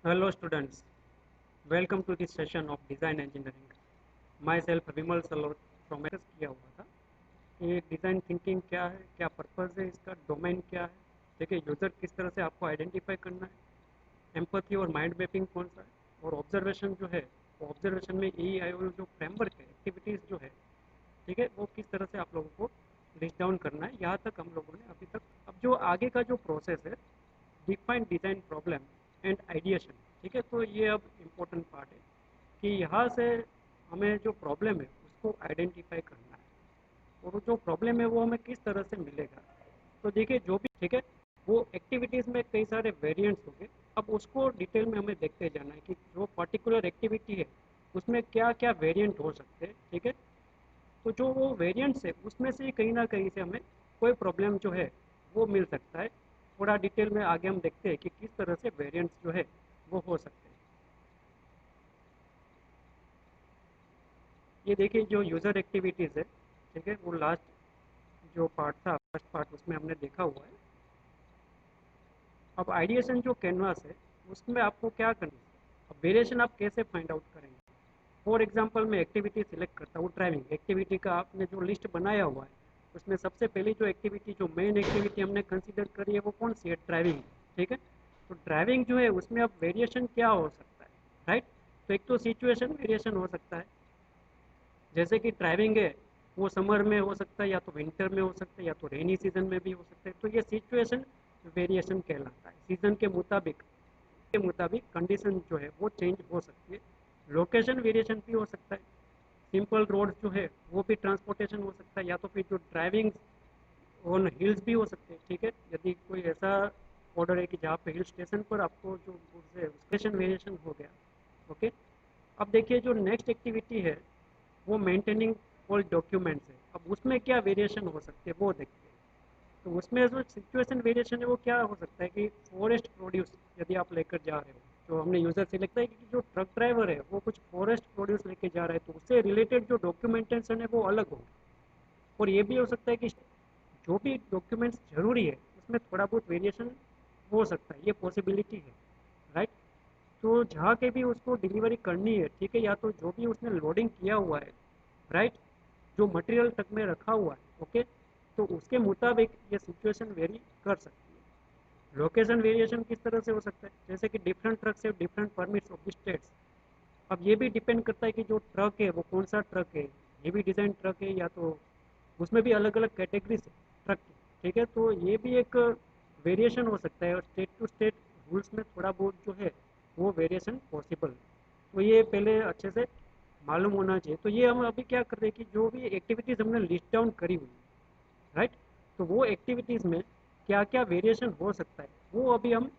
Hello students, welcome to this session of design engineering. Myself Vimal slut from किया हुआ था। ये design thinking क्या है, क्या पर्पज़ है इसका, डोमेन क्या है, देखिए यूज़र किस तरह से आपको आइडेंटिफाई करना है, एम्पैथी और माइंड मैपिंग कौन सा है, और ऑब्जर्वेशन जो है वो ऑब्जर्वेशन में ई आई जो फ्रेमवर्क है, एक्टिविटीज़ जो है, ठीक है, वो किस तरह से आप लोगों को लिस्ट डाउन करना है, यहाँ तक हम लोगों ने अभी तक। अब जो आगे का जो प्रोसेस है, define design problem and ideation, ठीक है, तो ये अब इम्पोर्टेंट पार्ट है कि यहाँ से हमें जो प्रॉब्लम है उसको आइडेंटिफाई करना है, और वो जो प्रॉब्लम है वो हमें किस तरह से मिलेगा। तो देखिए जो भी, ठीक है, वो एक्टिविटीज़ में कई सारे वेरिएंट्स होंगे। अब उसको डिटेल में हमें देखते जाना है कि जो पर्टिकुलर एक्टिविटी है उसमें क्या क्या वेरिएंट हो सकते हैं, ठीक है। तो जो वो वेरिएंट्स है उसमें से कहीं ना कहीं से हमें कोई प्रॉब्लम जो है वो मिल सकता है। थोड़ा डिटेल में आगे हम देखते हैं कि किस तरह से वेरिएंट्स जो है वो हो सकते हैं। ये देखिए जो यूज़र एक्टिविटीज़ है, ठीक है, वो लास्ट जो पार्ट था, फर्स्ट पार्ट, उसमें हमने देखा हुआ है। अब आइडिएशन जो कैनवास है उसमें आपको क्या करना है, अब वेरिएशन आप कैसे फाइंड आउट करेंगे। फॉर एग्जांपल मैं एक्टिविटी सिलेक्ट करता हूँ, ड्राइविंग एक्टिविटी का आपने जो लिस्ट बनाया हुआ है उसमें सबसे पहली जो एक्टिविटी, जो मेन एक्टिविटी हमने कंसीडर करी है वो कौन सी है, ड्राइविंग, ठीक है। तो ड्राइविंग जो है उसमें अब वेरिएशन क्या हो सकता है, राइट। तो एक तो सिचुएशन वेरिएशन हो सकता है, जैसे कि ड्राइविंग है वो समर में हो सकता है, या तो विंटर में हो सकता है, या तो रेनी सीजन में भी हो सकता है। तो ये सिचुएशन वेरिएशन कहलाता है। सीजन के मुताबिक कंडीशन जो है वो चेंज हो सकती है। लोकेशन वेरिएशन भी हो सकता है, सिंपल रोड जो है वो भी ट्रांसपोर्टेशन हो सकता है, या तो फिर जो ड्राइविंग ऑन हिल्स भी हो सकते हैं, ठीक है। यदि कोई ऐसा ऑर्डर है कि जहाँ पे हिल स्टेशन पर आपको जो गुड्स है स्टेशन वेरिएशन हो गया, ओके। अब देखिए जो नेक्स्ट एक्टिविटी है वो मेंटेनिंग ऑल डॉक्यूमेंट्स है। अब उसमें क्या वेरिएशन हो सकते हैं वो देखते हैं। तो उसमें जो सिचुएशन वेरिएशन है वो क्या हो सकता है कि फॉरेस्ट प्रोड्यूस यदि आप लेकर जा रहे हो, जो हमने यूजर से लगता है कि जो ट्रक ड्राइवर है वो कुछ फॉरेस्ट प्रोड्यूस लेके जा रहा है, तो उससे रिलेटेड जो डॉक्यूमेंटेशन है वो अलग होगा। और ये भी हो सकता है कि जो भी डॉक्यूमेंट्स जरूरी है उसमें थोड़ा बहुत वेरिएशन हो सकता है, ये पॉसिबिलिटी है, राइट। तो जहाँ के भी उसको डिलीवरी करनी है, ठीक है, या तो जो भी उसने लोडिंग किया हुआ है, राइट, जो मटेरियल ट्रक में रखा हुआ है, ओके, तो उसके मुताबिक ये सिचुएशन वेरी कर सकती है। लोकेशन वेरिएशन किस तरह से हो सकता है, जैसे कि डिफरेंट ट्रक से different permits of the states. अब ये भी डिपेंड करता है कि जो ट्रक है वो कौन सा ट्रक है, हेवी डिज़ाइन ट्रक है, या तो उसमें भी अलग अलग कैटेगरीज है ट्रक की, ठीक है। तो ये भी एक वेरिएशन हो सकता है, और स्टेट टू स्टेट रूल्स में थोड़ा बहुत जो है वो वेरिएशन पॉसिबल है। तो ये पहले अच्छे से मालूम होना चाहिए। तो ये हम अभी क्या कर रहे हैं कि जो भी एक्टिविटीज़ हमने लिस्ट डाउन करी हुई है, राइट, तो वो एक्टिविटीज़ में क्या क्या वेरिएशन हो सकता है वो अभी हम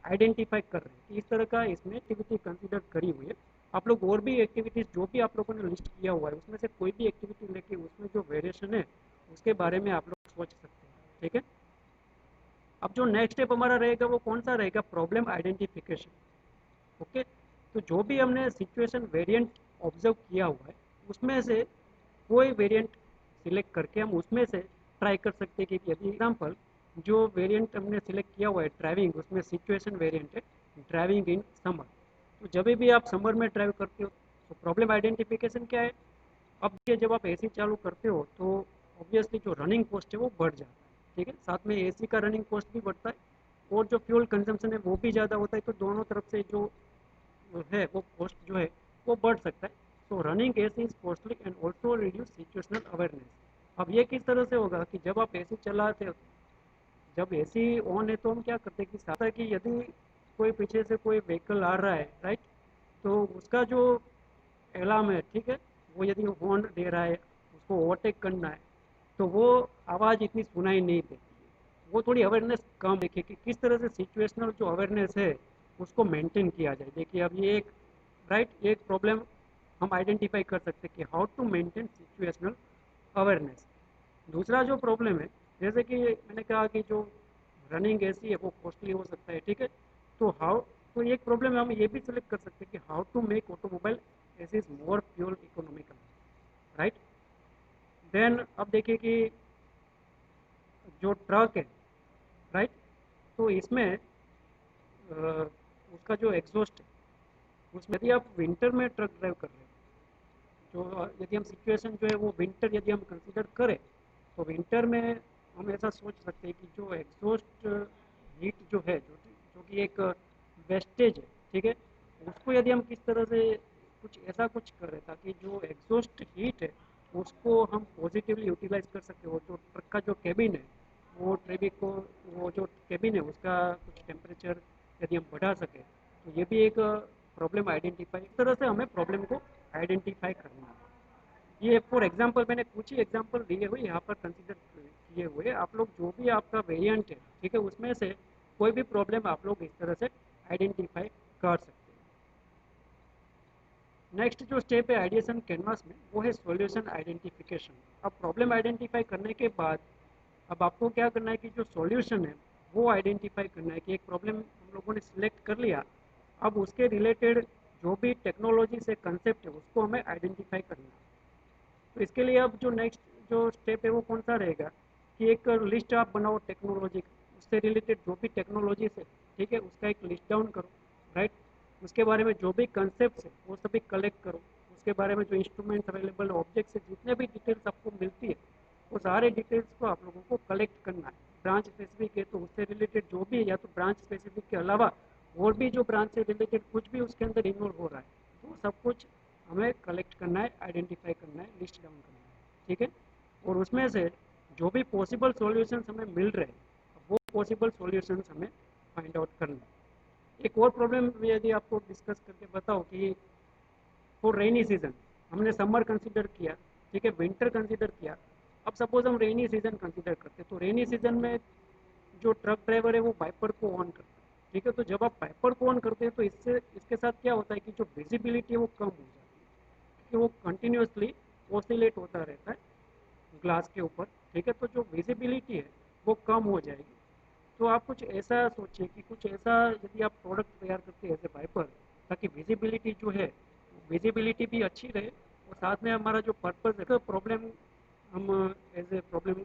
आइडेंटिफाई कर रहे हैं कि इस तरह का इसमें एक्टिविटी कंसीडर करी हुई है। आप लोग और भी एक्टिविटीज़ जो भी आप लोगों ने लिस्ट किया हुआ है उसमें से कोई भी एक्टिविटी लेके उसमें जो वेरिएशन है उसके बारे में आप लोग सोच सकते हैं, ठीक है। अब जो नेक्स्ट स्टेप हमारा रहेगा वो कौन सा रहेगा, प्रॉब्लम आइडेंटिफिकेशन, ओके। तो जो भी हमने सिचुएशन वेरिएंट ऑब्जर्व किया हुआ है उसमें से कोई वेरिएंट सिलेक्ट करके हम उसमें से ट्राई कर सकते हैं कि यदि एग्जांपल जो वेरिएंट हमने सिलेक्ट किया हुआ है ड्राइविंग, उसमें सिचुएशन वेरिएंट है ड्राइविंग इन समर। तो जब भी आप समर में ड्राइव करते हो तो प्रॉब्लम आइडेंटिफिकेशन क्या है। अब ये जब आप एसी चालू करते हो तो ऑब्वियसली जो रनिंग कॉस्ट है वो बढ़ जाता है, ठीक है, साथ में एसी का रनिंग कॉस्ट भी बढ़ता है, और जो फ्यूल कंजम्पशन है वो भी ज़्यादा होता है। तो दोनों तरफ से जो है वो कॉस्ट जो है वो बढ़ सकता है। सो running AC is costly and also reduce situational awareness. अब ये किस तरह से होगा कि जब आप एसी चलाते हो, जब एसी ऑन है तो हम क्या करते हैं कि साथ है कि यदि कोई पीछे से कोई व्हीकल आ रहा है, राइट, तो उसका जो अलार्म है, ठीक है, वो यदि हॉर्न दे रहा है, उसको ओवरटेक करना है, तो वो आवाज़ इतनी सुनाई नहीं देती है। वो थोड़ी अवेयरनेस कम देखिए कि किस तरह से सिचुएशनल जो अवेयरनेस है उसको मेंटेन किया जाए। देखिए अब ये एक, राइट, एक प्रॉब्लम हम आइडेंटिफाई कर सकते हैं कि how to maintain situational awareness. दूसरा जो प्रॉब्लम है, जैसे कि मैंने कहा कि जो रनिंग एसी है वो कॉस्टली हो सकता है, ठीक है। तो हाउ, तो एक प्रॉब्लम हम ये भी सिलेक्ट कर सकते हैं कि how to make automobile AC is more fuel economical, right. Then अब देखिए कि जो ट्रक है, राइट, तो इसमें उसका जो एग्जॉस्ट है, उसमें यदि आप विंटर में ट्रक ड्राइव कर रहे हो, जो यदि हम सिचुएशन जो है वो विंटर यदि हम कंसिडर करें, तो विंटर में हम ऐसा सोच सकते हैं कि जो एग्जॉस्ट हीट जो है, जो कि एक वेस्टेज है, ठीक है, उसको यदि हम किस तरह से कुछ ऐसा कुछ कर रहे ताकि जो एग्जॉस्ट हीट है उसको हम पॉजिटिवली यूटिलाइज कर सकते हो। जो ट्रक का जो केबिन है, वो ट्रेविक को, वो जो केबिन है उसका कुछ टेम्परेचर यदि हम बढ़ा सके, तो ये भी एक प्रॉब्लम आइडेंटिफाई, इस तरह से हमें प्रॉब्लम को आइडेंटिफाई करना है। ये फॉर एग्जांपल मैंने कुछ ही एग्जांपल दिए हुए यहाँ पर कंसिडर किए हुए, आप लोग जो भी आपका वेरिएंट है, ठीक है, उसमें से कोई भी प्रॉब्लम आप लोग इस तरह से आइडेंटिफाई कर सकते हैं। नेक्स्ट जो स्टेप है आइडिएशन कैनवास में, वो है सॉल्यूशन आइडेंटिफिकेशन। अब प्रॉब्लम आइडेंटिफाई करने के बाद अब आपको क्या करना है कि जो सॉल्यूशन है वो आइडेंटिफाई करना है कि एक प्रॉब्लम हम लोगों ने सिलेक्ट कर लिया, अब उसके रिलेटेड जो भी टेक्नोलॉजी से कंसेप्ट है उसको हमें आइडेंटिफाई करना है। तो इसके लिए अब जो नेक्स्ट जो स्टेप है वो कौन सा रहेगा कि एक लिस्ट आप बनाओ टेक्नोलॉजी, उससे रिलेटेड जो भी टेक्नोलॉजी है, ठीक है, उसका एक लिस्ट डाउन करो, राइट। उसके बारे में जो भी कंसेप्ट है वो सभी कलेक्ट करो, उसके बारे में जो इंस्ट्रूमेंट्स अवेलेबल ऑब्जेक्ट्स है, जितने भी डिटेल्स आपको मिलती है वो सारे डिटेल्स को आप लोगों को कलेक्ट करना है। ब्रांच स्पेसिफिक है तो उससे रिलेटेड जो भी है, या तो ब्रांच स्पेसिफिक के अलावा और भी जो ब्रांच से रिलेटेड कुछ भी उसके अंदर इन्वॉल्व हो रहा है, तो सब कुछ हमें कलेक्ट करना है, आइडेंटिफाई करना है, लिस्ट डाउन करना है, ठीक है। और उसमें से जो भी पॉसिबल सॉल्यूशंस हमें मिल रहे हैं वो पॉसिबल सॉल्यूशंस हमें फाइंड आउट करना है। एक और प्रॉब्लम यदि आपको डिस्कस करके बताओ कि फॉर रेनी सीजन, हमने समर कंसिडर किया, ठीक है, विंटर कंसिडर किया, अब सपोज हम रेनी सीजन कंसिडर करते हैं, तो रेनी सीजन में जो ट्रक ड्राइवर है वो वाइपर को ऑन करता है, ठीक है। तो जब आप वाइपर को ऑन करते हैं तो इससे इसके साथ क्या होता है कि जो विजिबिलिटी है वो कम हो जाती है, कि वो कंटिन्यूसली ऑसिलेट होता रहता है ग्लास के ऊपर, ठीक है। तो जो विजिबिलिटी है वो कम हो जाएगी। तो आप कुछ ऐसा सोचिए कि कुछ ऐसा यदि आप प्रोडक्ट तैयार करते हैं एज ए वाइपर, ताकि विजिबिलिटी जो है विजिबिलिटी भी अच्छी रहे और साथ में हमारा जो पर्पज है प्रॉब्लम हम एज ए प्रॉब्लम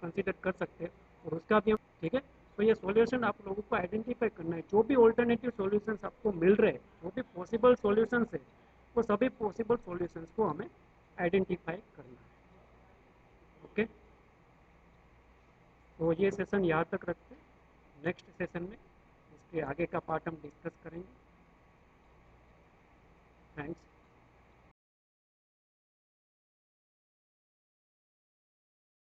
कंसिडर कर सकते हैं और उसका भी हम, ठीक है। तो ये सॉल्यूशन आप लोगों को आइडेंटिफाई करना है, जो भी ऑल्टरनेटिव सॉल्यूशंस आपको मिल रहे हैं, जो भी पॉसिबल सॉल्यूशंस है, वो सभी पॉसिबल सॉल्यूशंस को हमें आइडेंटिफाई करना है। ओके, तो ये सेशन यहाँ तक रखते हैं। नेक्स्ट सेशन में इसके आगे का पार्ट हम डिस्कस करेंगे। थैंक्स।